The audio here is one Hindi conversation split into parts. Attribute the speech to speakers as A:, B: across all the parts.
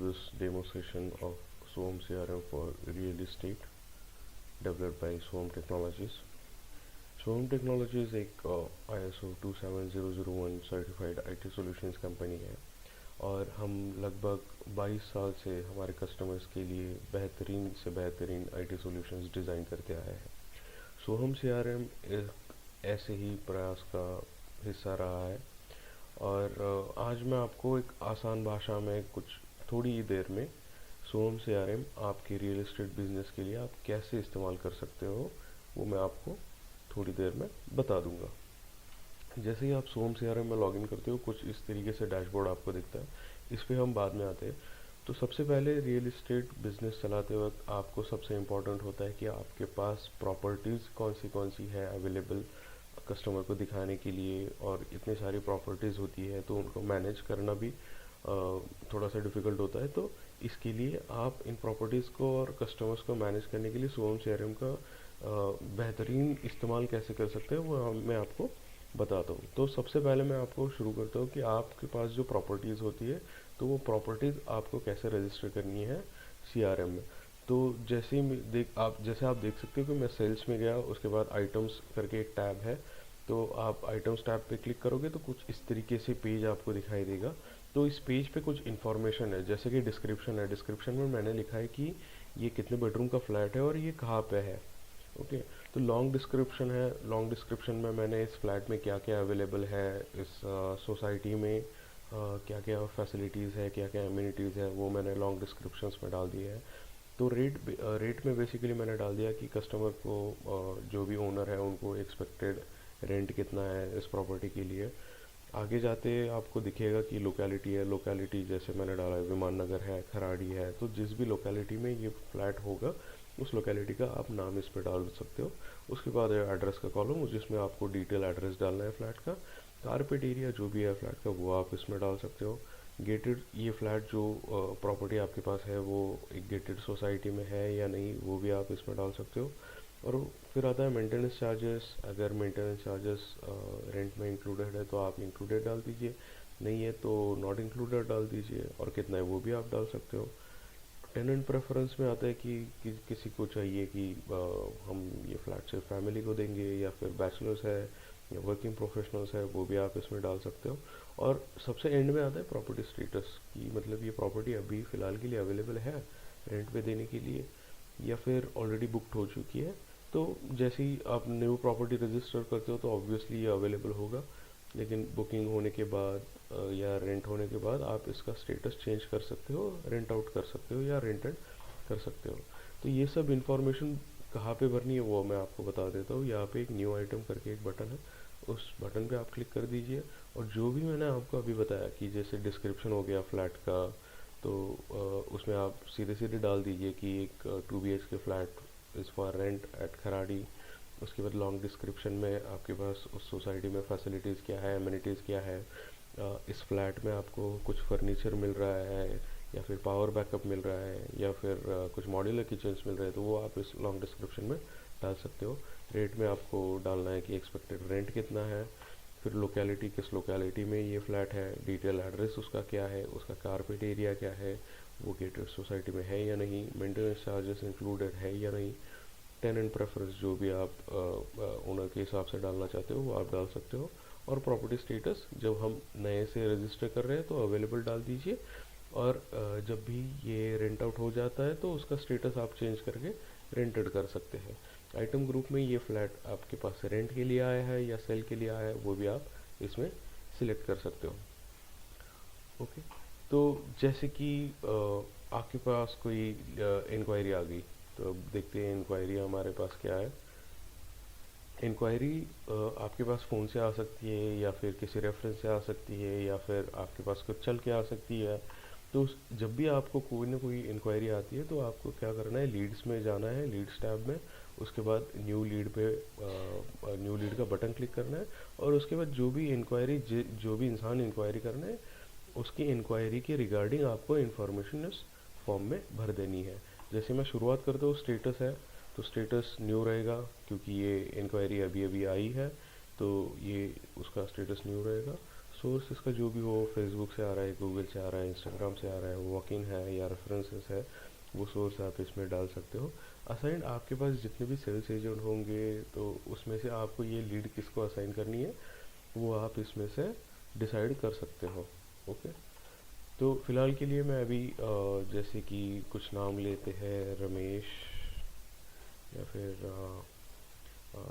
A: this demo session of Swarm CRM for real estate developed by Swarm Technologies. Swarm Technologies एक ISO 27001 certified IT solutions company है और हम लगभग 22 साल से हमारे कस्टमर्स के लिए बेहतरीन से बेहतरीन IT सॉल्यूशंस डिज़ाइन करते आए हैं। सोहम CRM एक ऐसे ही प्रयास का हिस्सा रहा है और आज मैं आपको एक आसान भाषा में कुछ थोड़ी ही देर में सोहम CRM आपके रियल एस्टेट बिजनेस के लिए आप कैसे इस्तेमाल कर सकते हो वो मैं आपको थोड़ी देर में बता दूंगा। जैसे ही आप सोहम CRM में लॉगिन करते हो कुछ इस तरीके से डैशबोर्ड आपको दिखता है, इस पे हम बाद में आते हैं। तो सबसे पहले रियल एस्टेट बिजनेस चलाते वक्त आपको सबसे इम्पोर्टेंट होता है कि आपके पास प्रॉपर्टीज़ कौन सी है अवेलेबल कस्टमर को दिखाने के लिए, और इतनी सारी प्रॉपर्टीज़ होती है तो उनको मैनेज करना भी थोड़ा सा डिफ़िकल्ट होता है। तो इसके लिए आप इन प्रॉपर्टीज़ को और कस्टमर्स को मैनेज करने के लिए सोहम CRM का बेहतरीन इस्तेमाल कैसे कर सकते हैं वो मैं आपको बताता हूँ। तो सबसे पहले मैं आपको शुरू करता हूँ कि आपके पास जो प्रॉपर्टीज़ होती है तो वो प्रॉपर्टीज़ आपको कैसे रजिस्टर करनी है CRM में। तो जैसे ही जैसे आप देख सकते हो कि मैं सेल्स में गया, उसके बाद आइटम्स करके एक टैब है, तो आप आइटम्स टैब पे क्लिक करोगे तो कुछ इस तरीके से पेज आपको दिखाई देगा। तो इस पेज पे कुछ इन्फॉर्मेशन है, जैसे कि डिस्क्रिप्शन है। डिस्क्रिप्शन में मैंने लिखा है कि ये कितने बेडरूम का फ्लैट है और ये कहाँ पे है। ओके, तो लॉन्ग डिस्क्रिप्शन है। लॉन्ग डिस्क्रिप्शन में मैंने इस फ्लैट में क्या क्या अवेलेबल है, इस सोसाइटी में क्या क्या फैसिलिटीज़ है, क्या क्या एमिनिटीज़ है, वो मैंने लॉन्ग डिस्क्रिप्शंस में डाल दिए है। तो रेट में बेसिकली मैंने डाल दिया कि कस्टमर को जो भी ओनर है उनको एक्सपेक्टेड रेंट कितना है इस प्रॉपर्टी के लिए। आगे जाते आपको दिखेगा कि लोकेलिटी है। लोकेलिटी जैसे मैंने डाला है विमान नगर है, खराड़ी है, तो जिस भी लोकेलिटी में ये फ्लैट होगा उस लोकेलिटी का आप नाम इस पर डाल सकते हो। उसके बाद एड्रेस का कॉलम जिसमें आपको डिटेल एड्रेस डालना है फ्लैट का। कारपेट एरिया जो भी है फ्लैट का वो आप इसमें डाल सकते हो। गेटेड, ये फ्लैट जो प्रॉपर्टी आपके पास है वो एक गेटेड सोसाइटी में है या नहीं वो भी आप इसमें डाल सकते हो। और फिर आता है मेंटेनेंस चार्जेस। अगर मेंटेनेंस चार्जेस रेंट में इंक्लूडेड है तो आप इंक्लूडेड डाल दीजिए, नहीं है तो नॉट इंक्लूडेड डाल दीजिए, और कितना है वो भी आप डाल सकते हो। टेनेंट प्रेफरेंस में आता है कि किसी को चाहिए कि हम ये फ्लैट सिर्फ फैमिली को देंगे या फिर बैचलर्स है या वर्किंग प्रोफेशनल्स है, वो भी आप इसमें डाल सकते हो। और सबसे एंड में आता है प्रॉपर्टी स्टेटस की, मतलब ये प्रॉपर्टी अभी फ़िलहाल के लिए अवेलेबल है रेंट पे देने के लिए या फिर ऑलरेडी बुकड हो चुकी है। तो जैसे ही आप न्यू प्रॉपर्टी रजिस्टर करते हो तो ऑब्वियसली ये अवेलेबल होगा, लेकिन बुकिंग होने के बाद या रेंट होने के बाद आप इसका स्टेटस चेंज कर सकते हो, रेंट आउट कर सकते हो या रेंटेड कर सकते हो। तो ये सब इन्फॉर्मेशन कहाँ पे भरनी है वो मैं आपको बता देता हूँ। यहाँ पे एक न्यू आइटम करके एक बटन है, उस बटन पे आप क्लिक कर दीजिए और जो भी मैंने आपको अभी बताया कि जैसे डिस्क्रिप्शन हो गया फ्लैट का, तो उसमें आप सीधे सीधे डाल दीजिए कि एक 2 BHK flat is for rent at Kharadi. उसके बाद लॉन्ग डिस्क्रिप्शन में आपके पास उस सोसाइटी में फैसिलिटीज़ क्या है, एमिनिटीज़ क्या है, इस फ्लैट में आपको कुछ फर्नीचर मिल रहा है या फिर पावर बैकअप मिल रहा है या फिर कुछ मॉड्यूलर किचन्स मिल रहे हैं, तो वो आप इस लॉन्ग डिस्क्रिप्शन में डाल सकते हो। रेट में आपको डालना है कि एक्सपेक्टेड रेंट कितना है, फिर लोकेलिटी किस लोकेलिटी में ये फ्लैट है, डिटेल एड्रेस उसका क्या है, उसका कारपेट एरिया क्या है, वो गेटेड सोसाइटी में है या नहीं, मेंटेनेंस चार्जेस इंक्लूडेड है या नहीं, टेनेंट प्रेफरेंस जो भी आप ओनर के हिसाब से डालना चाहते हो वो आप डाल सकते हो। और प्रॉपर्टी स्टेटस जब हम नए से रजिस्टर कर रहे हैं तो अवेलेबल डाल दीजिए, और जब भी ये रेंट आउट हो जाता है तो उसका स्टेटस आप चेंज करके रेंटेड कर सकते हैं। आइटम ग्रुप में ये फ्लैट आपके पास रेंट के लिए आया है या सेल के लिए आया है वो भी आप इसमें सिलेक्ट कर सकते हो। ओके, तो जैसे कि आपके पास कोई इंक्वायरी आ गई, तो अब देखते हैं इंक्वायरी हमारे पास क्या है। इंक्वायरी आपके पास फ़ोन से आ सकती है या फिर किसी रेफरेंस से आ सकती है या फिर आपके पास कुछ चल के आ सकती है। तो जब भी आपको कोई ना कोई इंक्वायरी आती है तो आपको क्या करना है, लीड्स में जाना है, लीड्स टैब में, उसके बाद न्यू लीड पे न्यू लीड का बटन क्लिक करना है, और उसके बाद जो भी इंक्वायरी जो भी इंसान इंक्वायरी करना है उसकी इंक्वायरी के रिगार्डिंग आपको इन्फॉर्मेशन इस फॉर्म में भर देनी है। जैसे मैं शुरुआत करता हूँ, स्टेटस है तो स्टेटस न्यू रहेगा क्योंकि ये इंक्वायरी अभी अभी आई है, तो ये उसका स्टेटस न्यू रहेगा। सोर्स इसका जो भी हो, फेसबुक से आ रहा है, गूगल से आ रहा है, इंस्टाग्राम से आ रहा है, वॉक इन है या रेफरेंसेस है, वो सोर्स आप इसमें डाल सकते हो। असाइन आपके पास जितने भी सेल्स एजेंट होंगे तो उसमें से आपको ये लीड किसको असाइन करनी है वो आप इसमें से डिसाइड कर सकते हो। ओके, तो फिलहाल के लिए मैं अभी जैसे कि कुछ नाम लेते हैं, रमेश या फिर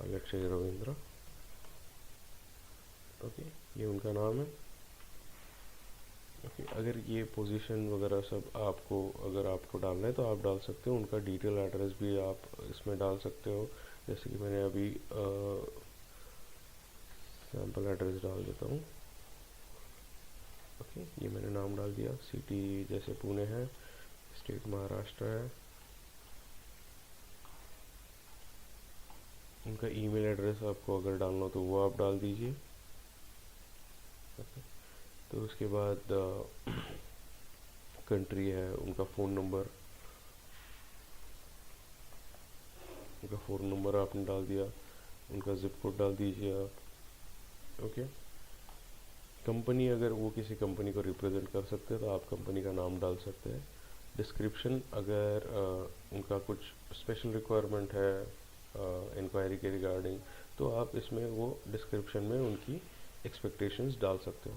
A: लेट्स से रविंद्र। ओके, ये उनका नाम है। ओके, अगर ये पोजीशन वगैरह सब आपको अगर आपको डालना है तो आप डाल सकते हो, उनका डिटेल एड्रेस भी आप इसमें डाल सकते हो। जैसे कि मैंने अभी सैम्पल एड्रेस डाल देता हूँ। ओके, ये मैंने नाम डाल दिया। सिटी जैसे पुणे है, स्टेट महाराष्ट्र है, उनका ईमेल एड्रेस आपको अगर डालना हो तो वो आप डाल दीजिए। ओके, तो उसके बाद कंट्री है, उनका फ़ोन नंबर आपने डाल दिया, उनका ज़िप कोड डाल दीजिए आप। ओके, कंपनी अगर वो किसी कंपनी को रिप्रेजेंट कर सकते हैं तो आप कंपनी का नाम डाल सकते हैं। डिस्क्रिप्शन अगर उनका कुछ स्पेशल रिक्वायरमेंट है इंक्वायरी के रिगार्डिंग तो आप इसमें वो डिस्क्रिप्शन में उनकी एक्सपेक्टेशंस डाल सकते हो।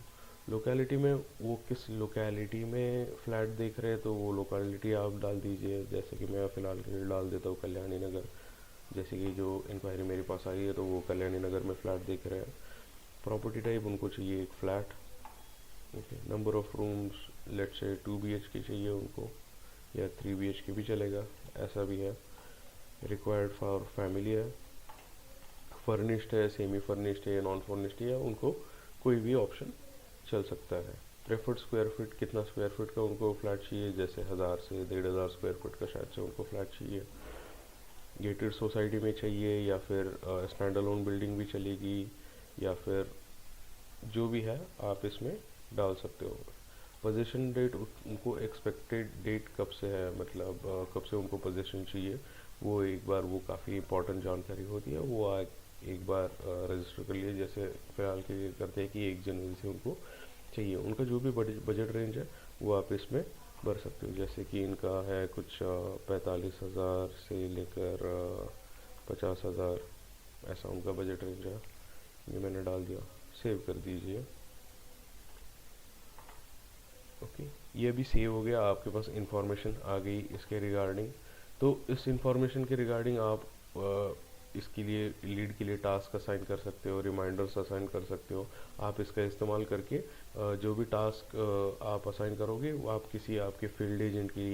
A: लोकेलिटी में वो किस लोकेलिटी में फ़्लैट देख रहे हैं तो वो लोकेलिटी आप डाल दीजिए। जैसे कि मैं फ़िलहाल के लिए डाल देता हूँ कल्याणी नगर। जैसे कि जो इंक्वायरी मेरे पास आई है तो वो कल्याणी नगर में फ़्लैट देख रहे हैं। प्रॉपर्टी टाइप उनको चाहिए एक flat. Okay, number of rooms let's say 2 BHK चाहिए उनको या 3 BHK भी चलेगा, ऐसा भी है। रिक्वायर्ड फॉर फैमिली है, फर्निश्ड है, सेमी फर्निश्ड है, नॉन फर्निश्ड है, उनको कोई भी ऑप्शन चल सकता है। प्रेफर्ड स्क्वायर फीट, कितना स्क्वायर फीट का उनको फ्लैट चाहिए, जैसे 1000 से 1500 स्क्वायर फीट का शायद से उनको फ्लैट चाहिए। गेटेड सोसाइटी में चाहिए या फिर स्टैंड अलोन बिल्डिंग भी चलेगी, या फिर जो भी है आप इसमें डाल सकते हो। पोजीशन डेट उनको एक्सपेक्टेड डेट कब से है, मतलब कब से उनको पोजीशन चाहिए, वो एक बार वो काफ़ी इंपॉर्टेंट जानकारी होती है, वो एक बार रजिस्टर कर लिए। जैसे फ़िलहाल के लिए करते हैं कि 1 जनवरी से उनको चाहिए। उनका जो भी बजट रेंज है वो आप इसमें भर सकते हो। जैसे कि इनका है कुछ 45,000 से लेकर 50,000, ऐसा उनका बजट रेंज है। ये मैंने डाल दिया, सेव कर दीजिए। ओके, ये भी सेव हो गया, आपके पास इंफॉर्मेशन आ गई इसके रिगार्डिंग। तो इस इंफॉर्मेशन के रिगार्डिंग आप इसके लिए लीड के लिए टास्क असाइन कर सकते हो, रिमाइंडर्स असाइन कर सकते हो। आप इसका इस्तेमाल करके जो भी टास्क आप असाइन करोगे वो आप किसी आपके फील्ड एजेंट की